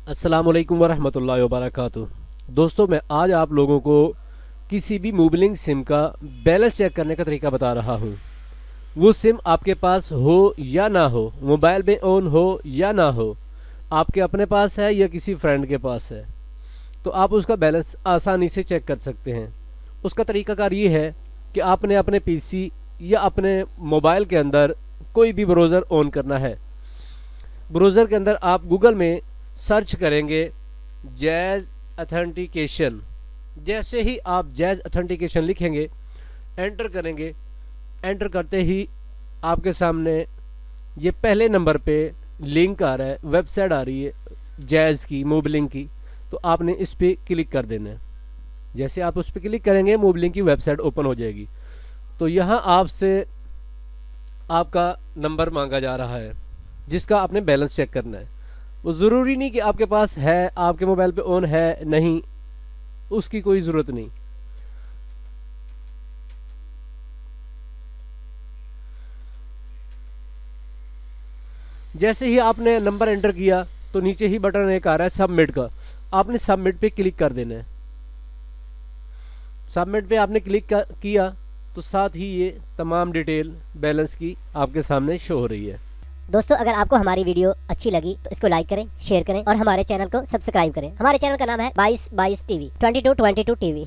अस्सलामुअलैकुम वरहमतुल्लाहि वबरकातुहू। दोस्तों, मैं आज आप लोगों को किसी भी मोबिलिंग सिम का बैलेंस चेक करने का तरीका बता रहा हूँ। वो सिम आपके पास हो या ना हो, मोबाइल में ऑन हो या ना हो, आपके अपने पास है या किसी फ्रेंड के पास है, तो आप उसका बैलेंस आसानी से चेक कर सकते हैं। उसका तरीकाकार ये है कि आपने अपने पीसी या अपने मोबाइल के अंदर कोई भी ब्राउज़र ऑन करना है। ब्राउज़र के अंदर आप गूगल में सर्च करेंगे जैज़ अथेंटिकेशन। जैसे ही आप जैज़ अथेंटिकेशन लिखेंगे, एंटर करेंगे, एंटर करते ही आपके सामने ये पहले नंबर पे लिंक आ रहा है, वेबसाइट आ रही है जैज़ की, मोबिलिंग की। तो आपने इस पर क्लिक कर देना है। जैसे आप उस पर क्लिक करेंगे, मोबिलिंग की वेबसाइट ओपन हो जाएगी। तो यहाँ आपसे आपका नंबर मांगा जा रहा है जिसका आपने बैलेंस चेक करना है। वो ज़रूरी नहीं कि आपके पास है, आपके मोबाइल पे ऑन है नहीं, उसकी कोई ज़रूरत नहीं। जैसे ही आपने नंबर एंटर किया तो नीचे ही बटन एक आ रहा है सबमिट का। आपने सबमिट पे क्लिक कर देना है। सबमिट पे आपने किया तो साथ ही ये तमाम डिटेल बैलेंस की आपके सामने शो हो रही है। दोस्तों, अगर आपको हमारी वीडियो अच्छी लगी तो इसको लाइक करें, शेयर करें और हमारे चैनल को सब्सक्राइब करें। हमारे चैनल का नाम है 2222 टीवी, 2222 टीवी।